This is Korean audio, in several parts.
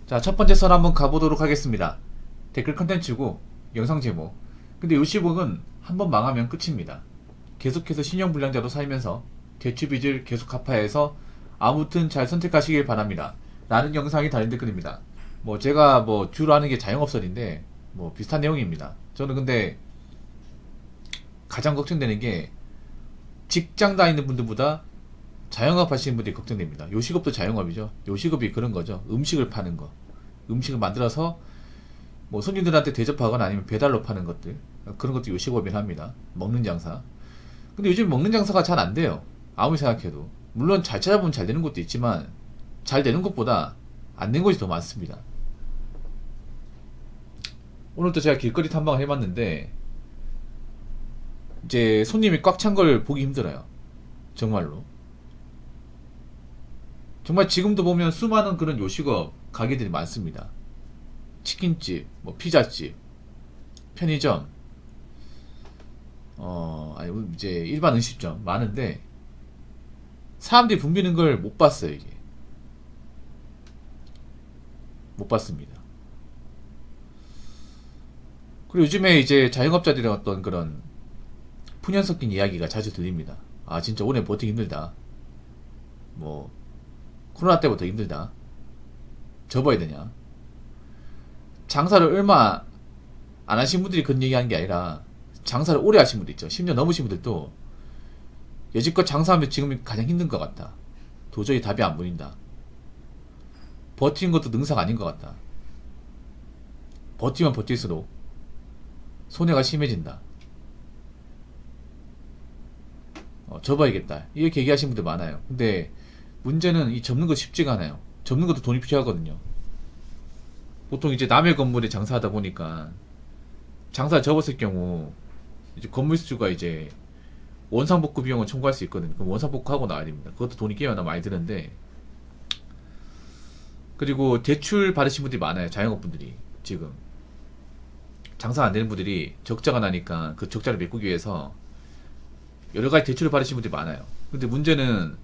자, 첫 번째 선 한번 가보도록 하겠습니다. 댓글 컨텐츠고 영상 제목. 근데 요시복은 한번 망하면 끝입니다. 계속해서 신용불량자로 살면서 대출빚을 계속 갚아야 해서 아무튼 잘 선택하시길 바랍니다. 라는 영상이 달린 댓글입니다. 뭐 제가 뭐 주로 하는 게 자영업설인데 뭐 비슷한 내용입니다. 저는 근데 가장 걱정되는 게 직장 다니는 분들보다 자영업 하시는 분들이 걱정됩니다. 요식업도 자영업이죠. 요식업이 그런 거죠. 음식을 파는 거. 음식을 만들어서 뭐 손님들한테 대접하거나 아니면 배달로 파는 것들. 그런 것도 요식업이긴 합니다. 먹는 장사. 근데 요즘 먹는 장사가 잘 안 돼요. 아무리 생각해도. 물론 잘 찾아보면 잘 되는 것도 있지만 잘 되는 것보다 안 된 것이 더 많습니다. 오늘도 제가 길거리 탐방을 해봤는데 이제 손님이 꽉 찬 걸 보기 힘들어요. 정말로. 정말 지금도 보면 수많은 그런 요식업 가게들이 많습니다. 치킨집, 뭐 피자집, 편의점, 아니 이제 일반 음식점 많은데 사람들이 붐비는 걸 못 봤어요. 이게 못 봤습니다. 그리고 요즘에 이제 자영업자들의 어떤 그런 푸념 섞인 이야기가 자주 들립니다. 아 진짜 오래 버티기 힘들다. 뭐 코로나 때부터 힘들다. 접어야 되냐. 장사를 얼마 안 하신 분들이 그런 얘기 하는 게 아니라 장사를 오래 하신 분들 있죠. 10년 넘으신 분들도 여지껏 장사하면 지금이 가장 힘든 것 같다. 도저히 답이 안 보인다. 버티는 것도 능사가 아닌 것 같다. 버티면 버틸수록 손해가 심해진다. 접어야겠다. 이렇게 얘기하시는 분들 많아요. 근데 문제는 이 접는 거 쉽지가 않아요. 접는 것도 돈이 필요하거든요. 보통 이제 남의 건물에 장사하다 보니까 장사 접었을 경우 이제 건물주가 이제 원상복구 비용을 청구할 수 있거든요. 그럼 원상복구하고 나와야 됩니다. 그것도 돈이 꽤나 많이 드는데, 그리고 대출 받으신 분들이 많아요. 자영업 분들이 지금 장사 안 되는 분들이 적자가 나니까 그 적자를 메꾸기 위해서 여러 가지 대출을 받으신 분들이 많아요. 근데 문제는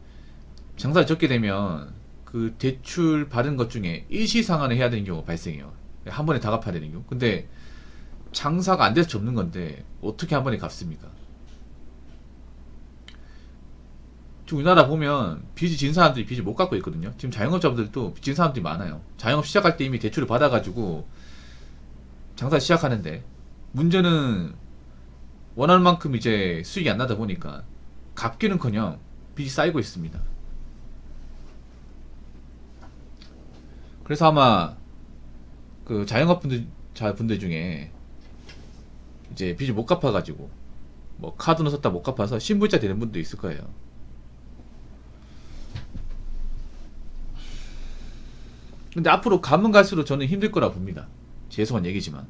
장사를 접게 되면 그 대출 받은 것 중에 일시상환을 해야 되는 경우가 발생해요. 한 번에 다 갚아야 되는 경우. 근데 장사가 안 돼서 접는 건데 어떻게 한 번에 갚습니까? 지금 우리나라 보면 빚이 진 사람들이 빚을 못 갚고 있거든요. 지금 자영업자분들도 빚진 사람들이 많아요. 자영업 시작할 때 이미 대출을 받아가지고 장사 시작하는데 문제는 원하는 만큼 이제 수익이 안 나다 보니까 갚기는커녕 빚이 쌓이고 있습니다. 그래서 아마 그 자영업 분들 중에 이제 빚을 못 갚아가지고 뭐 카드는 썼다 못 갚아서 신불자 되는 분도 있을 거예요. 근데 앞으로 가면 갈수록 저는 힘들 거라 봅니다. 죄송한 얘기지만.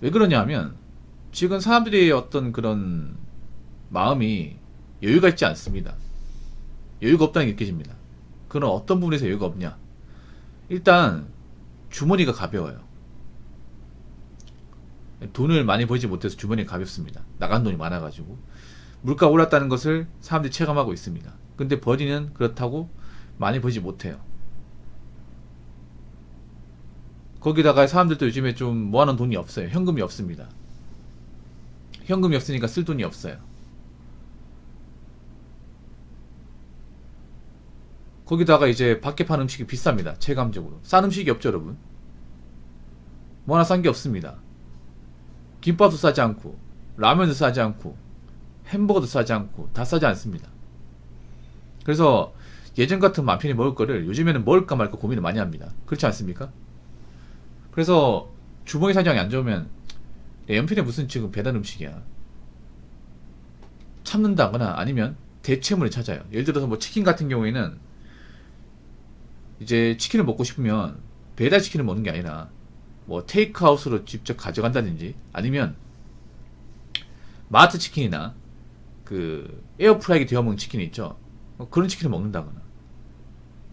왜 그러냐 하면 지금 사람들의 어떤 그런 마음이 여유가 있지 않습니다. 여유가 없다는 게 느껴집니다. 그런 어떤 부분에서 여유가 없냐. 일단 주머니가 가벼워요. 돈을 많이 벌지 못해서 주머니가 가볍습니다. 나간 돈이 많아가지고. 물가 올랐다는 것을 사람들이 체감하고 있습니다. 근데 버디는 그렇다고 많이 벌지 못해요. 거기다가 사람들도 요즘에 좀 모아놓은 돈이 없어요. 현금이 없습니다. 현금이 없으니까 쓸 돈이 없어요. 거기다가 이제 밖에 파는 음식이 비쌉니다. 체감적으로. 싼 음식이 없죠, 여러분. 뭐 하나 싼 게 없습니다. 김밥도 싸지 않고, 라면도 싸지 않고, 햄버거도 싸지 않고, 다 싸지 않습니다. 그래서 예전 같은 맘 편히 먹을 거를 요즘에는 먹을까 말까 고민을 많이 합니다. 그렇지 않습니까? 그래서 주머니 사정이 안 좋으면 연필에 무슨 지금 배달 음식이야. 참는다거나 아니면 대체물을 찾아요. 예를 들어서 뭐 치킨 같은 경우에는 이제 치킨을 먹고 싶으면 배달 치킨을 먹는 게 아니라 뭐 테이크아웃으로 직접 가져간다든지 아니면 마트 치킨이나 그 에어프라이기 되어 먹는 치킨이 있죠. 그런 치킨을 먹는다거나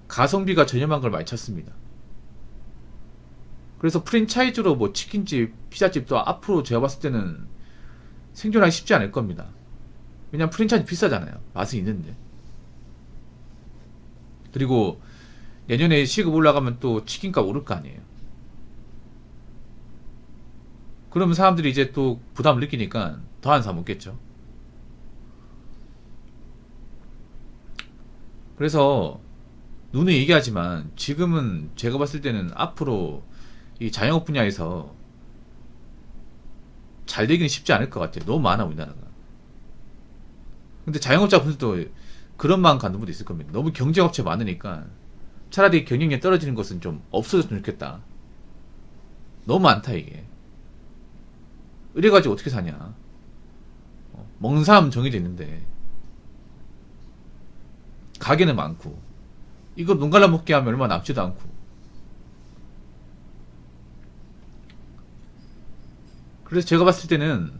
가성비가 저렴한 걸 많이 찾습니다. 그래서 프랜차이즈로 뭐 치킨집, 피자집도 앞으로 제가 봤을 때는 생존하기 쉽지 않을 겁니다. 왜냐면 프랜차이즈 비싸잖아요. 맛은 있는데. 그리고 내년에 시급 올라가면 또 치킨값 오를 거 아니에요. 그러면 사람들이 이제 또 부담을 느끼니까 더 안 사 먹겠죠. 그래서 누누이 얘기하지만 지금은 제가 봤을 때는 앞으로 이 자영업 분야에서 잘 되기는 쉽지 않을 것 같아요. 너무 많아 우리나라가. 근데 자영업자분들도 그런 마음 갖는 분도 있을 겁니다. 너무 경쟁업체 많으니까 차라리 경쟁력 떨어지는 것은 좀 없어졌으면 좋겠다. 너무 많다 이게. 이래가지고 어떻게 사냐. 먹는 사람 정해져 있는데 가게는 많고 이거 눈 갈라먹게 하면 얼마 남지도 않고. 그래서 제가 봤을 때는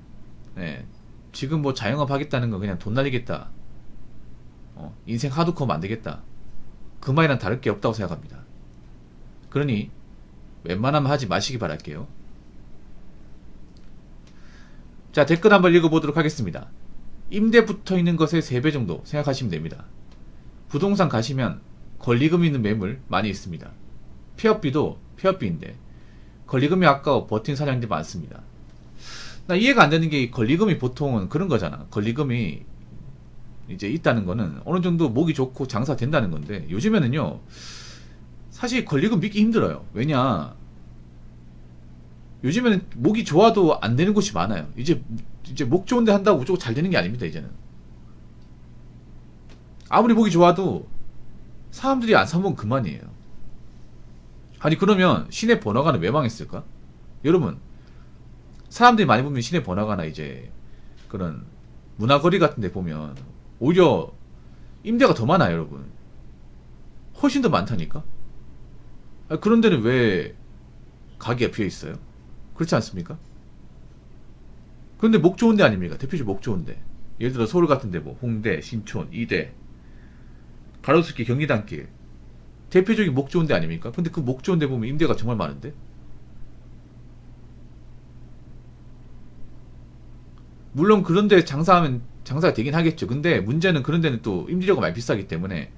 지금 뭐 자영업 하겠다는 거 그냥 돈 날리겠다, 인생 하드코어 만들겠다, 그 말이랑 다를 게 없다고 생각합니다. 그러니 웬만하면 하지 마시기 바랄게요. 자, 댓글 한번 읽어보도록 하겠습니다. 임대 붙어있는 것의 3배 정도 생각하시면 됩니다. 부동산 가시면 권리금 있는 매물 많이 있습니다. 폐업비도 폐업비인데 권리금이 아까워 버틴 사장님들이 많습니다. 나 이해가 안 되는 게 권리금이 보통은 그런 거잖아. 권리금이 이제 있다는 거는 어느 정도 목이 좋고 장사 된다는 건데 요즘에는요 사실 권리금 믿기 힘들어요. 왜냐, 요즘에는 목이 좋아도 안 되는 곳이 많아요. 이제 목 좋은데 한다고 무조건 잘 되는 게 아닙니다. 이제는 아무리 목이 좋아도 사람들이 안 사먹으면 그만이에요. 아니 그러면 시내 번화가는 왜 망했을까? 여러분, 사람들이 많이 보면 시내 번화가나 이제 그런 문화거리 같은 데 보면 오히려 임대가 더 많아요. 여러분, 훨씬 더 많다니까. 그런 데는 왜 가게가 비어 있어요? 그렇지 않습니까? 그런데 목 좋은 데 아닙니까? 대표적으로 목 좋은 데, 예를 들어 서울 같은 데 뭐 홍대, 신촌, 이대, 가로수길, 경리단길, 대표적인 목 좋은 데 아닙니까? 근데 그 목 좋은 데 보면 임대가 정말 많은데? 물론 그런 데 장사하면 장사가 되긴 하겠죠. 근데 문제는 그런 데는 또 임대료가 많이 비싸기 때문에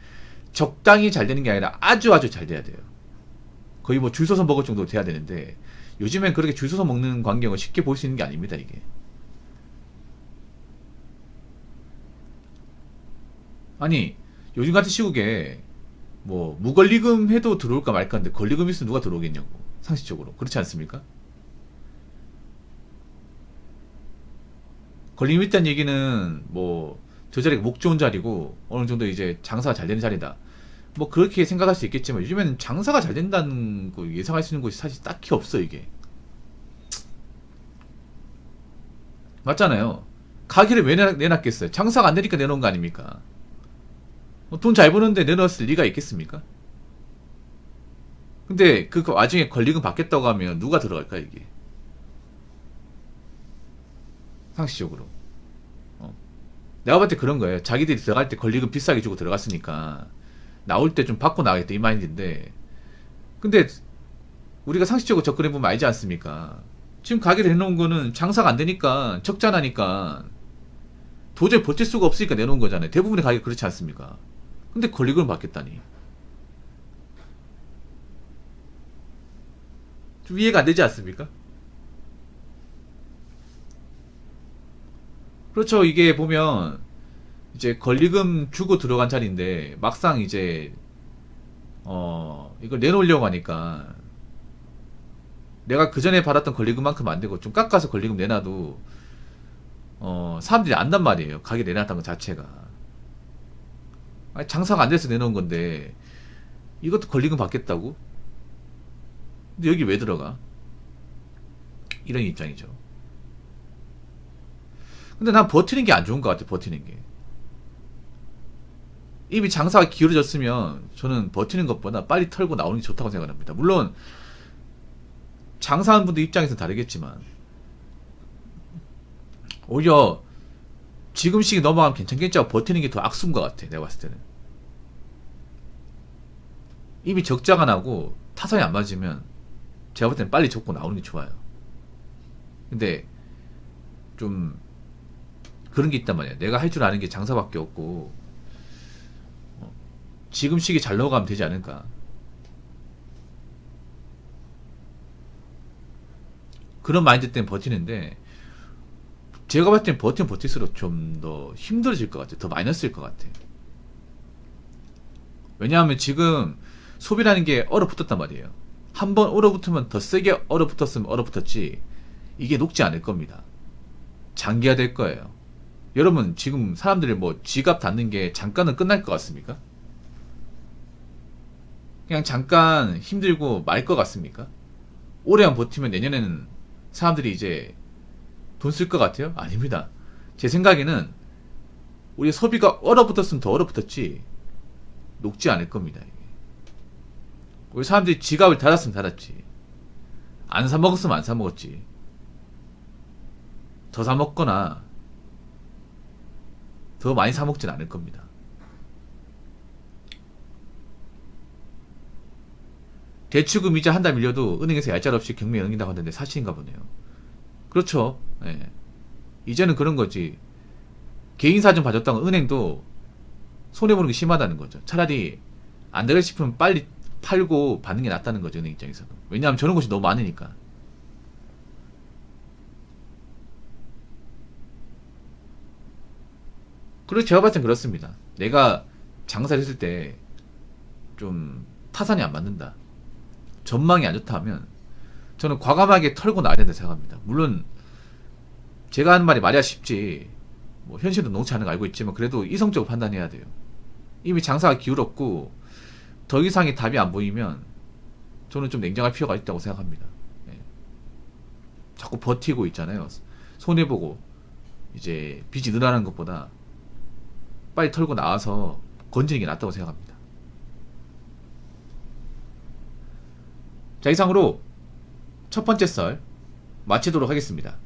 적당히 잘 되는 게 아니라 아주 아주 잘 돼야 돼요. 거의 뭐 줄 서서 먹을 정도 돼야 되는데 요즘엔 그렇게 줄 서서 먹는 광경을 쉽게 볼 수 있는 게 아닙니다. 이게 아니 요즘 같은 시국에 뭐 무권리금 해도 들어올까 말까 하는데 권리금 있으면 누가 들어오겠냐고. 상식적으로 그렇지 않습니까? 권리금 있다는 얘기는 뭐 저 자리가 목 좋은 자리고 어느 정도 이제 장사가 잘 되는 자리다, 뭐 그렇게 생각할 수 있겠지만 요즘에는 장사가 잘 된다는 거 예상할 수 있는 곳이 사실 딱히 없어. 이게 맞잖아요. 가게를 왜 내놨겠어요? 장사가 안 되니까 내놓은 거 아닙니까? 돈 잘 버는데 내놓았을 리가 있겠습니까? 근데 그 와중에 권리금 받겠다고 하면 누가 들어갈까 이게? 상식적으로. 내가 볼 때 그런 거예요. 자기들이 들어갈 때 권리금 비싸게 주고 들어갔으니까 나올 때 좀 받고 나가겠다 이 마인드인데, 근데 우리가 상식적으로 접근해보면 알지 않습니까? 지금 가게를 해놓은 거는 장사가 안 되니까, 적자나니까 도저히 버틸 수가 없으니까 내놓은 거잖아요. 대부분의 가게가 그렇지 않습니까? 근데 권리금을 받겠다니 좀 이해가 안 되지 않습니까? 그렇죠. 이게 보면 이제 권리금 주고 들어간 자리인데 막상 이제 이걸 내놓으려고 하니까 내가 그 전에 받았던 권리금만큼 안 되고 좀 깎아서 권리금 내놔도 사람들이 안단 말이에요. 가게 내놨다는 것 자체가. 아니, 장사가 안 돼서 내놓은 건데 이것도 권리금 받겠다고? 근데 여기 왜 들어가? 이런 입장이죠. 근데 난 버티는 게 안 좋은 것 같아. 버티는 게 이미 장사가 기울어졌으면 저는 버티는 것보다 빨리 털고 나오는 게 좋다고 생각합니다. 물론 장사하는 분들 입장에서는 다르겠지만 오히려 지금 시기 넘어가면 괜찮겠지 하고 버티는 게 더 악순 것 같아. 내가 봤을 때는 이미 적자가 나고 타선이 안 맞으면 제가 볼 때는 빨리 접고 나오는 게 좋아요. 근데 좀 그런 게 있단 말이야. 내가 할 줄 아는 게 장사밖에 없고 지금 시기 잘 넘어가면 되지 않을까. 그런 마인드 때문에 버티는데, 제가 봤을 땐 버티면 버틸수록 좀 더 힘들어질 것 같아요. 더 마이너스일 것 같아요. 왜냐하면 지금 소비라는 게 얼어붙었단 말이에요. 한번 얼어붙으면 더 세게 얼어붙었으면 얼어붙었지, 이게 녹지 않을 겁니다. 장기화될 거예요. 여러분, 지금 사람들이 뭐 지갑 닫는 게 잠깐은 끝날 것 같습니까? 그냥 잠깐 힘들고 말 것 같습니까? 오래만 버티면 내년에는 사람들이 이제 돈 쓸 것 같아요? 아닙니다. 제 생각에는 우리 소비가 얼어붙었으면 더 얼어붙었지 녹지 않을 겁니다. 이게. 우리 사람들이 지갑을 닫았으면 닫았지, 안 사 먹었으면 안 사 먹었지, 더 사 먹거나 더 많이 사 먹진 않을 겁니다. 대출금 이자 한 달 밀려도 은행에서 얄짤없이 경매에 넘긴다고 하는데 사실인가 보네요. 그렇죠. 예. 이제는 그런 거지. 개인 사정 봐줬다고 은행도 손해보는 게 심하다는 거죠. 차라리 안 되겠 싶으면 빨리 팔고 받는 게 낫다는 거죠, 은행 입장에서도. 왜냐하면 저런 곳이 너무 많으니까. 그리고 제가 봤을 땐 그렇습니다. 내가 장사를 했을 때 좀 타산이 안 맞는다, 전망이 안 좋다 하면 저는 과감하게 털고 나야 된다 생각합니다. 물론 제가 하는 말이 말이야 쉽지, 뭐 현실은 녹지 않은 거 알고 있지만 그래도 이성적으로 판단해야 돼요. 이미 장사가 기울었고 더 이상의 답이 안 보이면 저는 좀 냉정할 필요가 있다고 생각합니다. 예. 자꾸 버티고 있잖아요. 손해보고 이제 빚이 늘어나는 것보다 빨리 털고 나와서 건지는 게 낫다고 생각합니다. 자, 이상으로 첫 번째 썰 마치도록 하겠습니다.